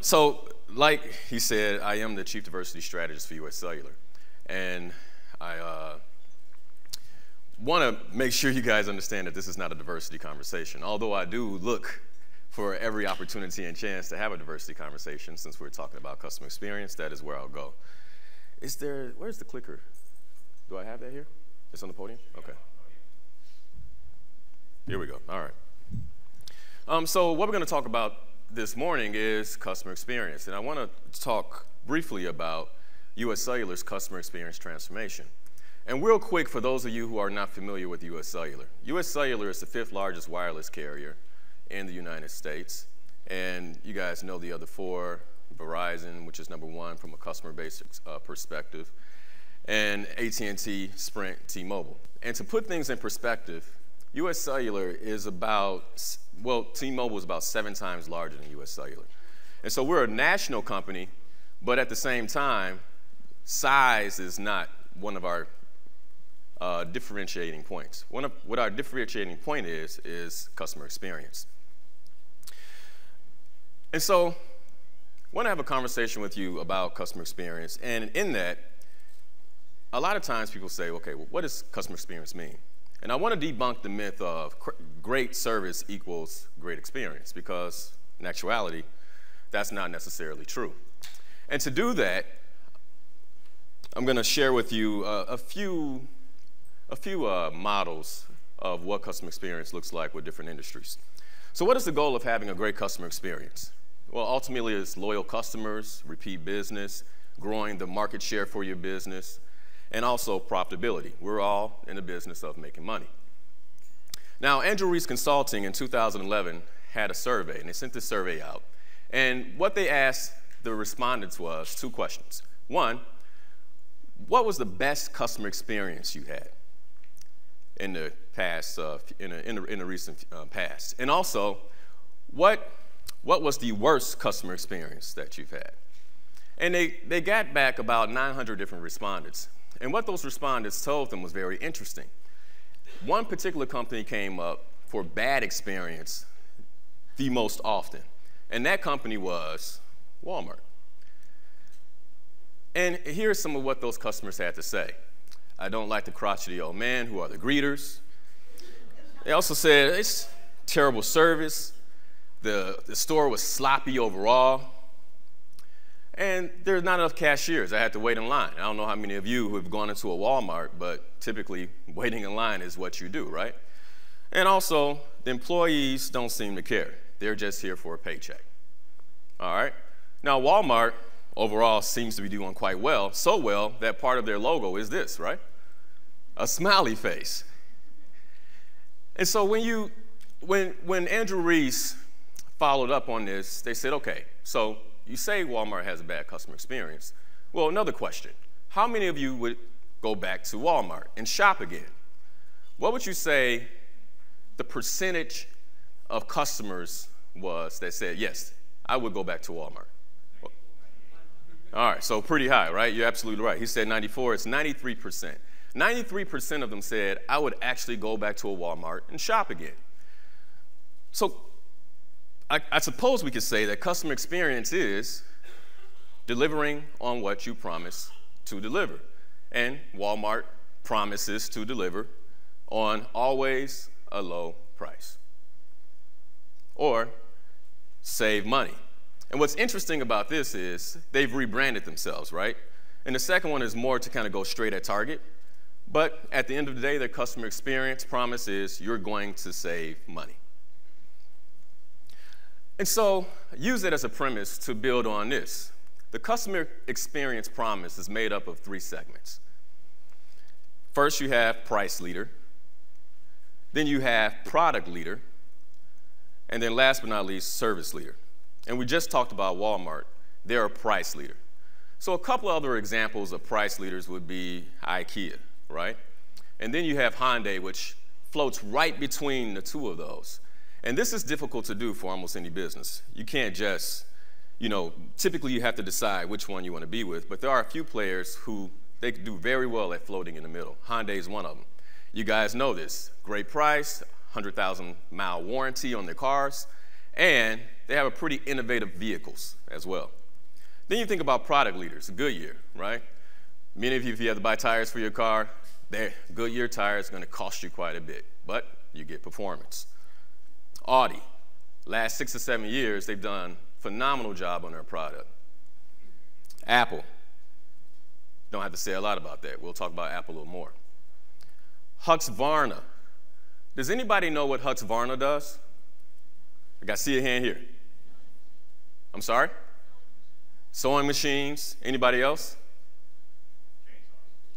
So, like he said, I am the Chief Diversity Strategist for US Cellular. And I want to make sure you guys understand that this is not a diversity conversation, although I do look for every opportunity and chance to have a diversity conversation. Since we're talking about customer experience, that is where I'll go. Where's the clicker? Do I have that here? It's on the podium? Okay. Here we go. All right. So what we're going to talk about this morning is customer experience. And I want to talk briefly about US Cellular's customer experience transformation. And real quick, for those of you who are not familiar with US Cellular, US Cellular is the 5th largest wireless carrier in the United States. And you guys know the other 4, Verizon, which is #1 from a customer base perspective, and AT&T, Sprint, T-Mobile. And to put things in perspective, US Cellular is about, well, T-Mobile is about 7 times larger than US Cellular. And so we're a national company, but at the same time, size is not one of our differentiating points. What our differentiating point is customer experience. And so I want to have a conversation with you about customer experience. And in that, a lot of times people say, okay, well, what does customer experience mean? And I want to debunk the myth of great service equals great experience, because in actuality, that's not necessarily true. And to do that, I'm going to share with you a few models of what customer experience looks like with different industries. So what is the goal of having a great customer experience? Well, ultimately, it's loyal customers, repeat business, growing the market share for your business, and also profitability. We're all in the business of making money. Now, Andrew Reese Consulting in 2011 had a survey, and they sent this survey out. And what they asked the respondents was 2 questions. 1, what was the best customer experience you had in the past, in the recent past? And also, what was the worst customer experience that you've had? And they got back about 900 different respondents. And what those respondents told them was very interesting. One particular company came up for bad experience the most often, and that company was Walmart. And here's some of what those customers had to say. I don't like the crotchety old man who are the greeters. They also said it's terrible service. The store was sloppy overall. And there's not enough cashiers. I had to wait in line. I don't know how many of you who have gone into a Walmart, but typically waiting in line is what you do, right? And also, the employees don't seem to care. They're just here for a paycheck. All right? Now, Walmart overall seems to be doing quite well, so well that part of their logo is this, right? A smiley face. And so when Andrew Reese followed up on this, they said, okay, so you say Walmart has a bad customer experience. Well, another question. How many of you would go back to Walmart and shop again? What would you say the percentage of customers was that said, yes, I would go back to Walmart? All right, so pretty high, right? You're absolutely right. He said 94, it's 93%. 93% of them said, I would actually go back to a Walmart and shop again. So I suppose we could say that customer experience is delivering on what you promise to deliver. And Walmart promises to deliver on always a low price. Or save money. And what's interesting about this is they've rebranded themselves, right? And the second one is more to kind of go straight at target. But at the end of the day, their customer experience promise is you're going to save money. And so use it as a premise to build on this. The customer experience promise is made up of 3 segments. First, you have price leader. Then you have product leader. And then last but not least, service leader. And we just talked about Walmart. They're a price leader. So a couple other examples of price leaders would be IKEA, right? And then you have Hyundai, which floats right between the 2 of those. And this is difficult to do for almost any business. You can't just, typically you have to decide which one you want to be with, but there are a few players who they do very well at floating in the middle. Hyundai is one of them. You guys know this. Great price, 100,000-mile warranty on their cars, and they have a pretty innovative vehicles as well. Then you think about product leaders, Goodyear, right? Many of you, if you have to buy tires for your car, Goodyear tires are going to cost you quite a bit, but you get performance. Audi, last 6 or 7 years, they've done a phenomenal job on their product. Apple, don't have to say a lot about that. We'll talk about Apple a little more. Husqvarna. Does anybody know what Husqvarna does? I got to see a hand here. I'm sorry? Sewing machines. Anybody else?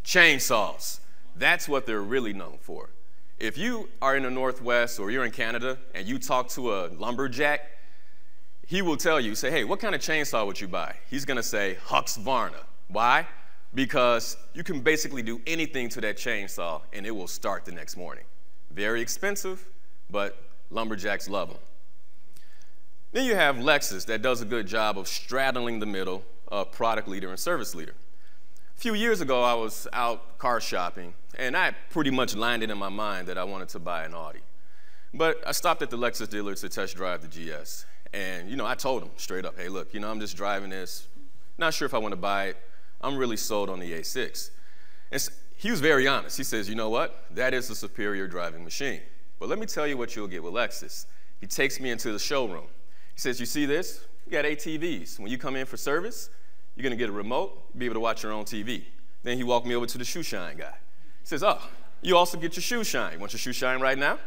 Chainsaws. That's what they're really known for. If you are in the Northwest or you're in Canada and you talk to a lumberjack, he will tell you, say, hey, what kind of chainsaw would you buy? He's going to say Husqvarna. Why? Because you can basically do anything to that chainsaw and it will start the next morning. Very expensive, but lumberjacks love them. Then you have Lexus that does a good job of straddling the middle of product leader and service leader. A few years ago, I was out car shopping, and I pretty much lined it in my mind that I wanted to buy an Audi. But I stopped at the Lexus dealer to test drive the GS. And, I told him straight up, hey, look, I'm just driving this. Not sure if I want to buy it. I'm really sold on the A6. And he was very honest. He says, you know what? That is a superior driving machine. But let me tell you what you'll get with Lexus. He takes me into the showroom. He says, you see this? You got ATVs. When you come in for service, you're going to get a remote, be able to watch your own TV. Then he walked me over to the shoe shine guy. He says, oh, you also get your shoe shine. You want your shoe shine right now?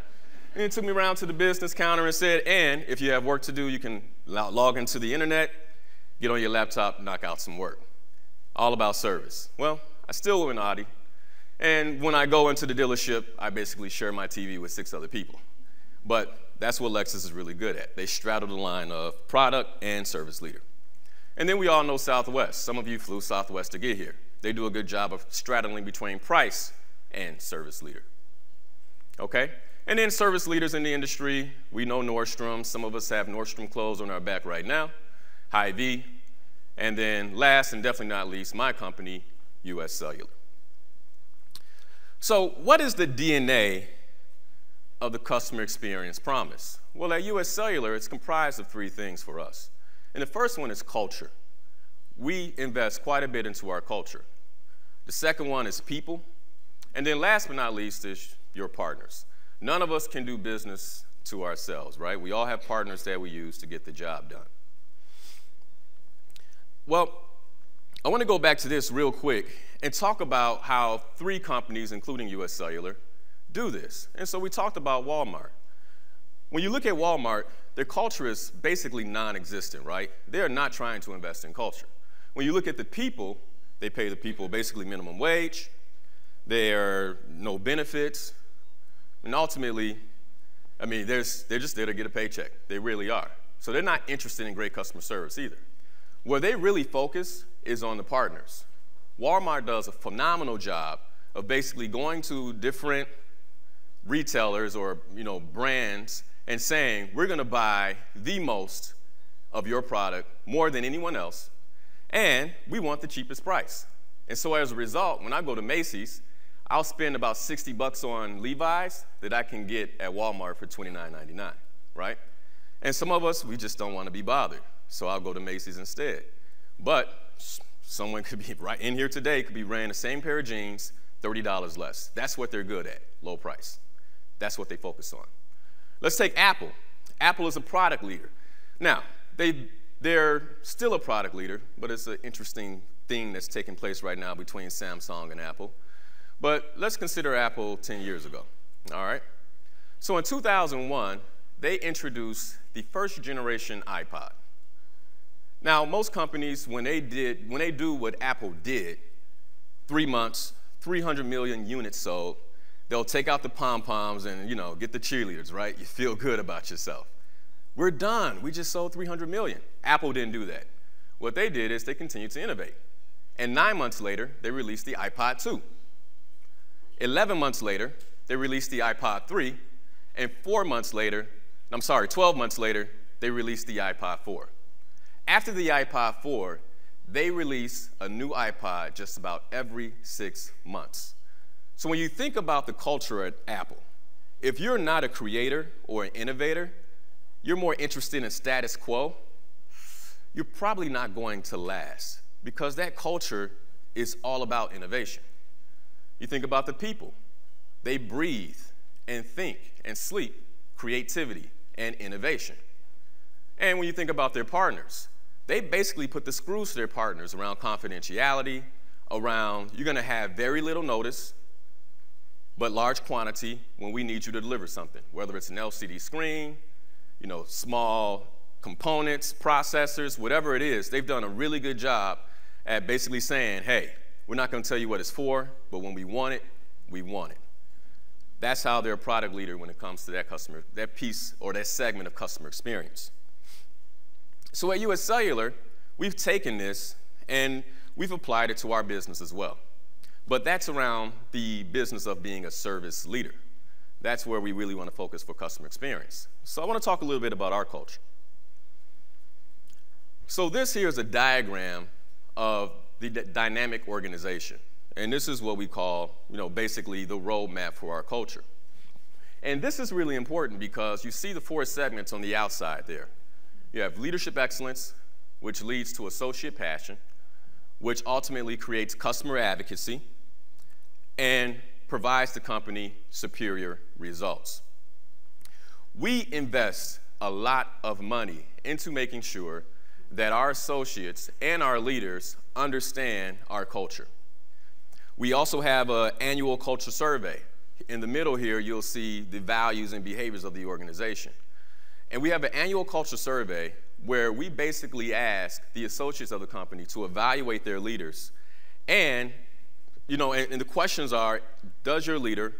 And he took me around to the business counter and said, and if you have work to do, you can log into the internet, get on your laptop, knock out some work. All about service. Well, I still live in Audi. And when I go into the dealership, I basically share my TV with 6 other people. But that's what Lexus is really good at. They straddle the line of product and service leader. And then we all know Southwest. Some of you flew Southwest to get here. They do a good job of straddling between price and service leader. Okay? And then service leaders in the industry, we know Nordstrom. Some of us have Nordstrom clothes on our back right now, Hy-Vee. And then last and definitely not least, my company, US Cellular. So what is the DNA of the customer experience promise? Well, at US Cellular, it's comprised of 3 things for us. And the first one is culture. We invest quite a bit into our culture. The second one is people. And then last but not least is your partners. None of us can do business to ourselves, right? We all have partners that we use to get the job done. Well, I want to go back to this real quick and talk about how 3 companies, including US Cellular, do this. And so we talked about Walmart. When you look at Walmart, their culture is basically non-existent, right? They're not trying to invest in culture. When you look at the people, they pay the people basically minimum wage. There are no benefits. And ultimately, I mean, they're just there to get a paycheck. They really are. So they're not interested in great customer service either. Where they really focus is on the partners. Walmart does a phenomenal job of basically going to different retailers or brands and saying, we're going to buy the most of your product, more than anyone else, and we want the cheapest price. And so as a result, when I go to Macy's, I'll spend about $60 on Levi's that I can get at Walmart for $29.99, right? And some of us, we just don't want to be bothered, so I'll go to Macy's instead. But someone could be right in here today, could be wearing the same pair of jeans, $30 less. That's what they're good at, low price. That's what they focus on. Let's take Apple. Apple is a product leader. Now, they're still a product leader, but it's an interesting thing that's taking place right now between Samsung and Apple. But let's consider Apple 10 years ago, all right? So in 2001, they introduced the first generation iPod. Now, most companies, when they do what Apple did, 3 months, 300 million units sold, they'll take out the pom-poms and, get the cheerleaders, right? You feel good about yourself. We're done. We just sold 300 million. Apple didn't do that. What they did is they continued to innovate. And 9 months later, they released the iPod 2. 11 months later, they released the iPod 3. And 12 months later, they released the iPod 4. After the iPod 4, they release a new iPod just about every 6 months. So when you think about the culture at Apple, if you're not a creator or an innovator, you're more interested in status quo, you're probably not going to last because that culture is all about innovation. You think about the people. They breathe and think and sleep creativity and innovation. And when you think about their partners, they basically put the screws to their partners around confidentiality, around you're going to have very little notice, but large quantity when we need you to deliver something, whether it's an LCD screen, small components, processors, whatever it is. They've done a really good job at basically saying, hey, we're not going to tell you what it's for, but when we want it, we want it. That's how they're a product leader when it comes to that piece or that segment of customer experience. So at US Cellular, we've taken this and we've applied it to our business as well. But that's around the business of being a service leader. That's where we really want to focus for customer experience. So I want to talk a little bit about our culture. So this here is a diagram of the dynamic organization. And this is what we call, basically the roadmap for our culture. And this is really important because you see the 4 segments on the outside there. You have leadership excellence, which leads to associate passion, which ultimately creates customer advocacy and provides the company superior results. We invest a lot of money into making sure that our associates and our leaders understand our culture. We also have an annual culture survey. In the middle here, you'll see the values and behaviors of the organization. And we have an annual culture survey where we basically ask the associates of the company to evaluate their leaders. And, and the questions are, does your leader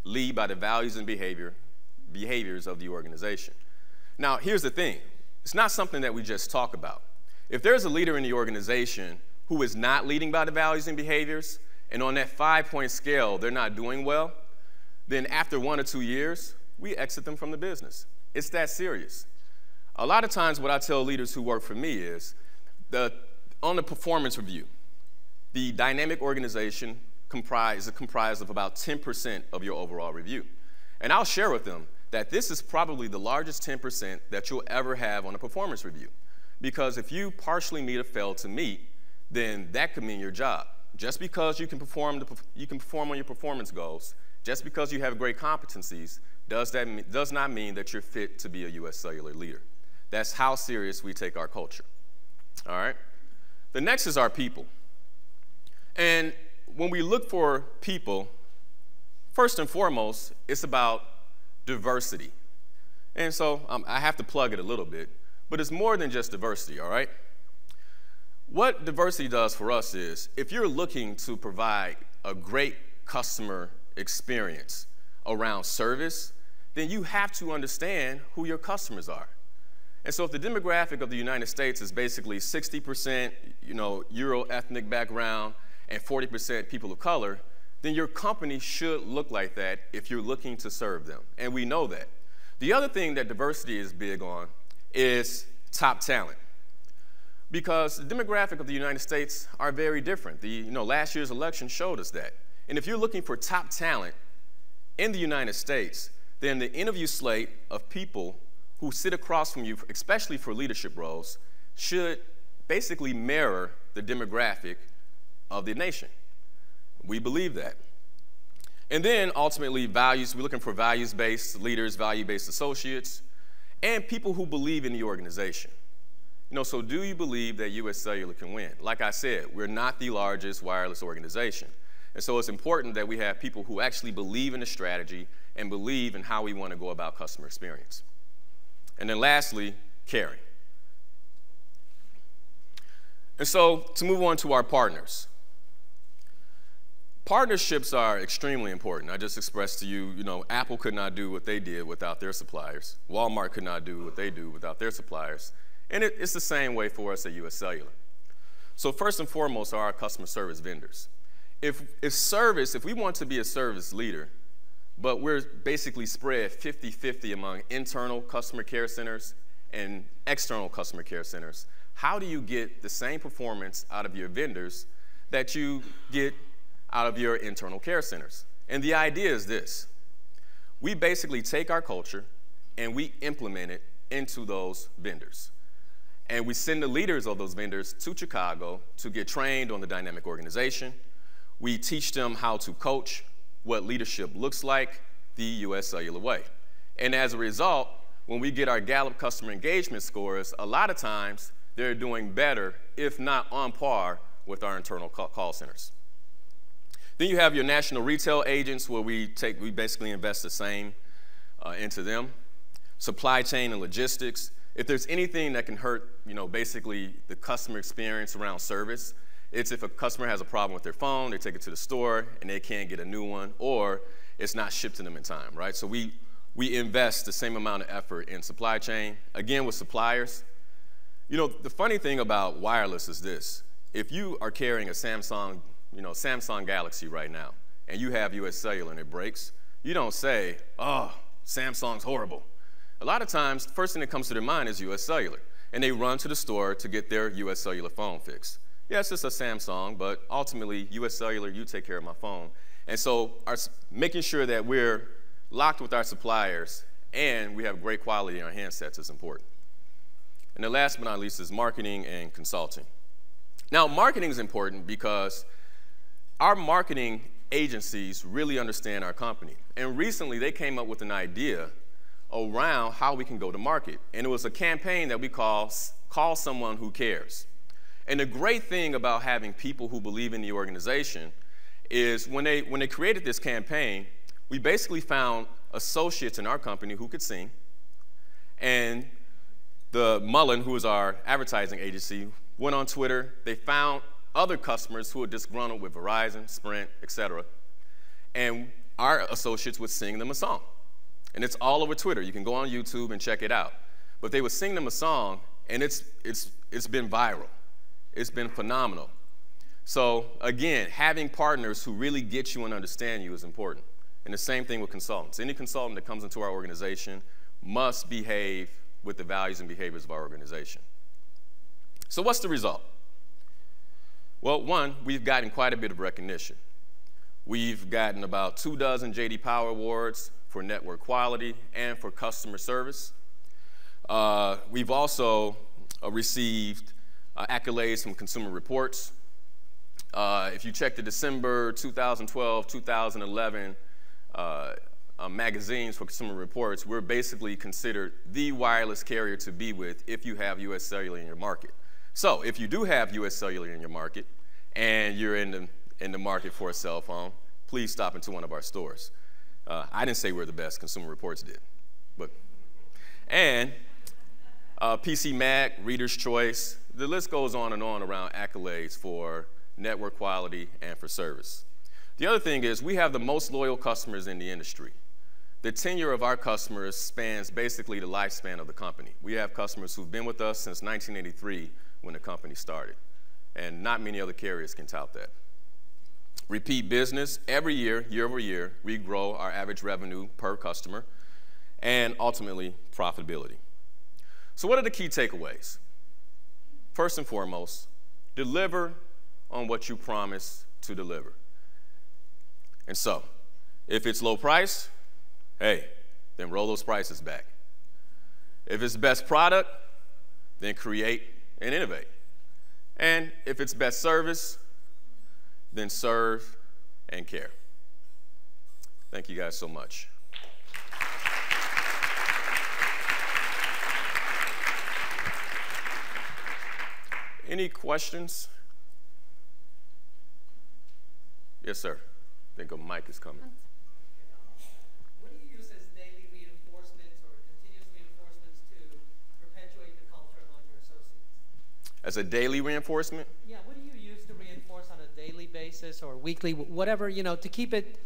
lead by the values and behaviors of the organization? Now, here's the thing. It's not something that we just talk about. If there's a leader in the organization who is not leading by the values and behaviors, and on that 5-point scale, they're not doing well, then after 1 or 2 years, we exit them from the business. It's that serious. A lot of times what I tell leaders who work for me is, on the performance review, the dynamic organization is comprised of about 10% of your overall review. And I'll share with them that this is probably the largest 10% that you'll ever have on a performance review. Because if you partially meet or fail to meet, then that could mean your job. Just because you can perform on your performance goals, just because you have great competencies, does not mean that you're fit to be a US Cellular leader. That's how serious we take our culture. All right? The next is our people. And when we look for people, first and foremost, it's about diversity. And so I have to plug it a little bit, but it's more than just diversity, all right? What diversity does for us is, if you're looking to provide a great customer experience around service, then you have to understand who your customers are. And so if the demographic of the United States is basically 60%, Euro ethnic background and 40% people of color, then your company should look like that if you're looking to serve them. And we know that. The other thing that diversity is big on is top talent. Because the demographic of the United States are very different. Last year's election showed us that. And if you're looking for top talent in the United States, then the interview slate of people who sit across from you, especially for leadership roles, should basically mirror the demographic of the nation. We believe that. And then ultimately values, we're looking for values-based leaders, value-based associates, and people who believe in the organization. So do you believe that US Cellular can win? Like I said, we're not the largest wireless organization. And so it's important that we have people who actually believe in the strategy and believe in how we want to go about customer experience. And then lastly, caring. And so to move on to our partners. Partnerships are extremely important. I just expressed to you, Apple could not do what they did without their suppliers. Walmart could not do what they do without their suppliers. And it's the same way for us at US Cellular. So first and foremost are our customer service vendors. If we want to be a service leader, but we're basically spread 50-50 among internal customer care centers and external customer care centers, how do you get the same performance out of your vendors that you get out of your internal care centers? And the idea is this. We basically take our culture and we implement it into those vendors. And we send the leaders of those vendors to Chicago to get trained on the dynamic organization. We teach them how to coach, what leadership looks like, the US Cellular way. And as a result, when we get our Gallup customer engagement scores, a lot of times they're doing better, if not on par, with our internal call centers. Then you have your national retail agents, where we basically invest the same into them. Supply chain and logistics. If there's anything that can hurt, basically the customer experience around service, it's if a customer has a problem with their phone, they take it to the store and they can't get a new one, or it's not shipped to them in time, right? So we invest the same amount of effort in supply chain. Again, with suppliers, the funny thing about wireless is this. If you are carrying a Samsung Galaxy right now, and you have US Cellular and it breaks, you don't say, oh, Samsung's horrible. A lot of times, the first thing that comes to their mind is US Cellular, and they run to the store to get their US Cellular phone fixed. Yes, it's a Samsung, but ultimately, US Cellular, you take care of my phone. And so making sure that we're locked with our suppliers and we have great quality in our handsets is important. And then last but not least is marketing and consulting. Now, marketing is important because our marketing agencies really understand our company. And recently, they came up with an idea around how we can go to market. And it was a campaign that we call Someone Who Cares. And the great thing about having people who believe in the organization is when they created this campaign, we basically found associates in our company who could sing. And the Mullen, who is our advertising agency, went on Twitter. They found other customers who were disgruntled with Verizon, Sprint, et cetera. And our associates would sing them a song. And it's all over Twitter. You can go on YouTube and check it out. But they would sing them a song, and it's been viral. It's been phenomenal. So again, having partners who really get you and understand you is important. And the same thing with consultants. Any consultant that comes into our organization must behave with the values and behaviors of our organization. So what's the result? Well, one, we've gotten quite a bit of recognition. We've gotten about 24 J.D. Power Awards for network quality and for customer service. We've also received accolades from Consumer Reports. If you check the December 2012, 2011 magazines for Consumer Reports, we're basically considered the wireless carrier to be with if you have US Cellular in your market. So if you do have US Cellular in your market and you're in the market for a cell phone, please stop into one of our stores. I didn't say we're the best, Consumer Reports did. And PC Mag, Reader's Choice, the list goes on and on around accolades for network quality and for service. The other thing is we have the most loyal customers in the industry. The tenure of our customers spans basically the lifespan of the company. We have customers who've been with us since 1983 when the company started, and not many other carriers can tout that. Repeat business, every year, year over year, we grow our average revenue per customer and ultimately profitability. So what are the key takeaways? First and foremost, deliver on what you promise to deliver. And so, if it's low price, hey, then roll those prices back. If it's best product, then create and innovate. And if it's best service, then serve and care. Thank you guys so much. Any questions? Yes, sir. I think a mic is coming. What do you use as daily reinforcements or continuous reinforcements to perpetuate the culture among your associates? As a daily reinforcement? Yeah, what do you use to reinforce on a daily basis or weekly, whatever, to keep it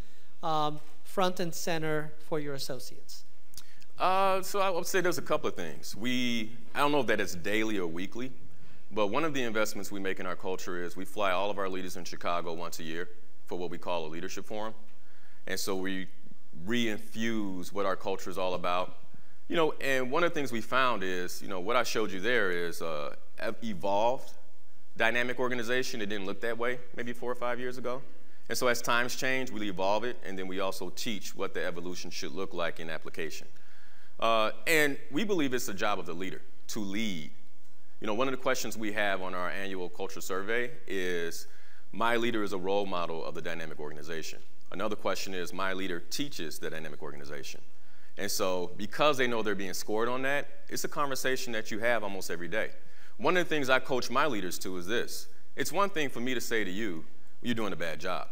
front and center for your associates? So I would say there's a couple of things. I don't know if that it's daily or weekly, but one of the investments we make in our culture is we fly all of our leaders in Chicago once a year for what we call a leadership forum. And so we re-infuse what our culture is all about. And one of the things we found is, what I showed you there is evolved dynamic organization. It didn't look that way maybe 4 or 5 years ago. And so as times change, we evolve it, and then we also teach what the evolution should look like in application. And we believe it's the job of the leader to lead. You know, one of the questions we have on our annual culture survey is, my leader is a role model of the dynamic organization. Another question is, my leader teaches the dynamic organization. And so because they know they're being scored on that, it's a conversation that you have almost every day. One of the things I coach my leaders to is this. It's one thing for me to say to you, you're doing a bad job.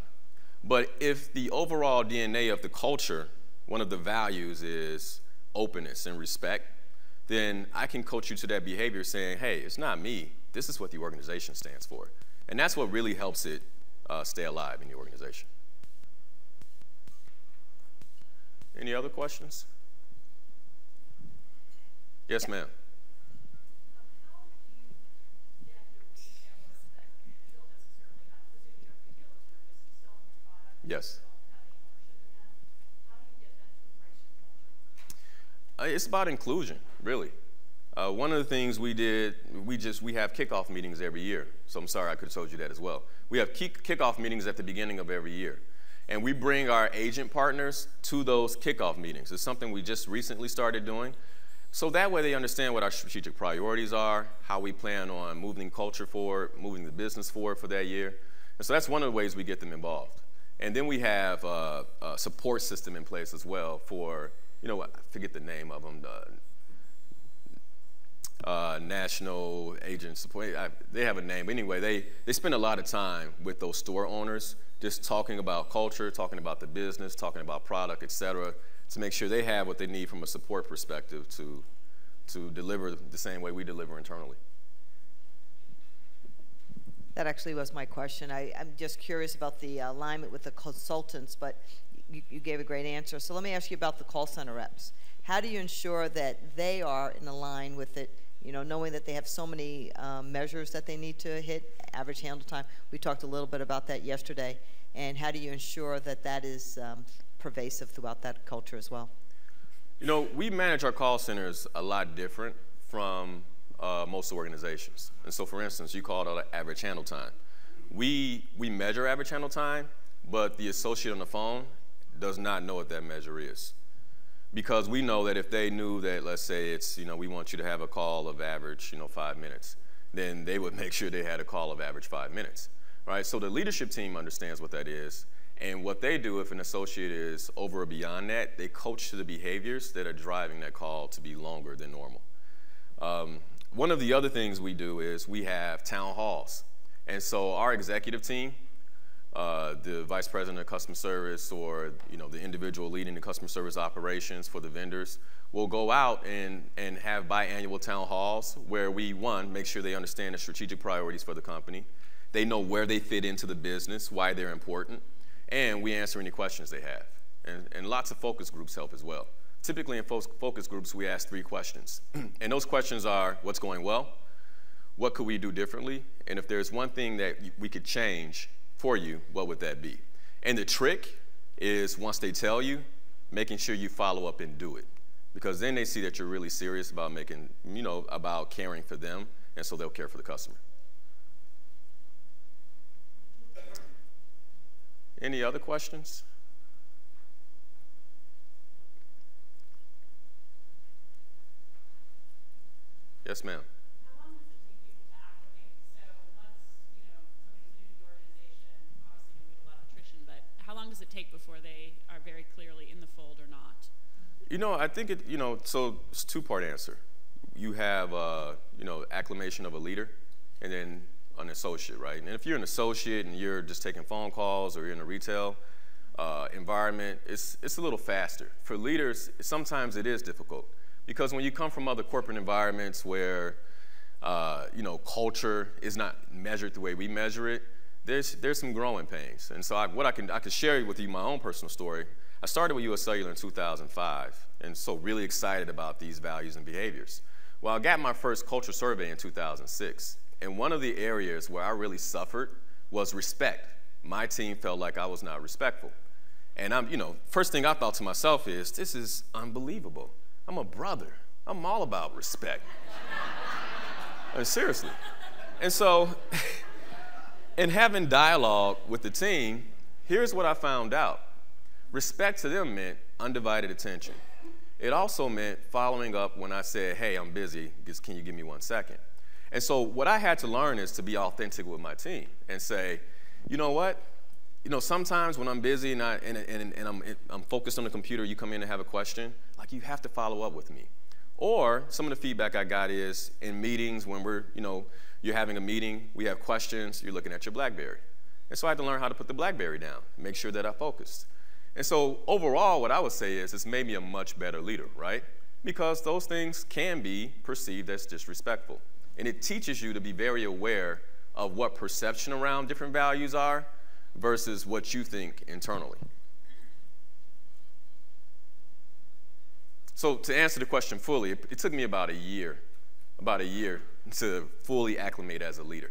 But if the overall DNA of the culture, one of the values is openness and respect, then I can coach you to that behavior saying, hey, it's not me. This is what the organization stands for. And that's what really helps it stay alive in the organization. Any other questions? Yes, ma'am. How do you get your retailers that you don't necessarily, I'm presuming your retailers are just selling your product? Yes. You don't have any ownership in that. How do you get them to embrace your culture? It's about inclusion, really. One of the things we did, we have kickoff meetings every year. So I'm sorry, I could have told you that as well. We have kickoff meetings at the beginning of every year. And we bring our agent partners to those kickoff meetings. It's something we just recently started doing. So that way they understand what our strategic priorities are, how we plan on moving culture forward, moving the business forward for that year. And so that's one of the ways we get them involved. And then we have a support system in place as well for, you know, I forget the name of them, national agent support. They have a name. Anyway, they spend a lot of time with those store owners just talking about culture, talking about the business, talking about product, et cetera, to make sure they have what they need from a support perspective to deliver the same way we deliver internally. That actually was my question. I'm just curious about the alignment with the consultants, but you gave a great answer. So let me ask you about the call center reps. How do you ensure that they are in line with it, you know, knowing that they have so many measures that they need to hit, average handle time? We talked a little bit about that yesterday. And how do you ensure that that is pervasive throughout that culture as well? You know, we manage our call centers a lot different from most organizations. And so, for instance, you called out average handle time. We measure average handle time, but the associate on the phone does not know what that measure is. Because we know that if they knew that, let's say it's, you know, we want you to have a call of average, you know, 5 minutes, then they would make sure they had a call of average 5 minutes. Right? So the leadership team understands what that is, and what they do if an associate is over or beyond that, they coach to the behaviors that are driving that call to be longer than normal. One of the other things we do is we have town halls. And so our executive team, the vice president of customer service or, you know, the individual leading the customer service operations for the vendors, will go out and have biannual town halls where we, one, make sure they understand the strategic priorities for the company. They know where they fit into the business, why they're important, and we answer any questions they have. And lots of focus groups help as well. Typically in focus groups, we ask 3 questions. And those questions are, what's going well? What could we do differently? And if there's one thing that we could change for you, what would that be? And the trick is, once they tell you, making sure you follow up and do it. Because then they see that you're really serious about making, you know, about caring for them, and so they'll care for the customer. Any other questions? Yes, ma'am. How long does it take people to acclimate? So once, you know, somebody's new to the organization, obviously we have a lot of attrition, but how long does it take before they are very clearly in the fold or not? You know, I think it, you know, so it's a 2-part answer. You have, you know, acclimation of a leader, and then an associate, right? And if you're an associate and you're just taking phone calls or you're in a retail environment, it's a little faster. For leaders, sometimes it is difficult because when you come from other corporate environments where, you know, culture is not measured the way we measure it, there's some growing pains. And so I could share with you my own personal story. I started with US Cellular in 2005, and so really excited about these values and behaviors. Well, I got my first culture survey in 2006. And one of the areas where I really suffered was respect. My team felt like I was not respectful. And you know, first thing I thought to myself is, this is unbelievable. I'm a brother. I'm all about respect. I mean, seriously. And so, in having dialogue with the team, here's what I found out. Respect to them meant undivided attention. it also meant following up when I said, hey, I'm busy, just can you give me 1 second? And so what I had to learn is to be authentic with my team and say, you know what? You know, sometimes when I'm busy and I'm focused on the computer, you come in and have a question, like, you have to follow up with me. Or some of the feedback I got is in meetings when you're having a meeting, we have questions, you're looking at your BlackBerry. And so I had to learn how to put the BlackBerry down, make sure that I focused. And so overall, what I would say is it's made me a much better leader, right? Because those things can be perceived as disrespectful. And it teaches you to be very aware of what perception around different values are versus what you think internally. So to answer the question fully, it took me about a year to fully acclimate as a leader.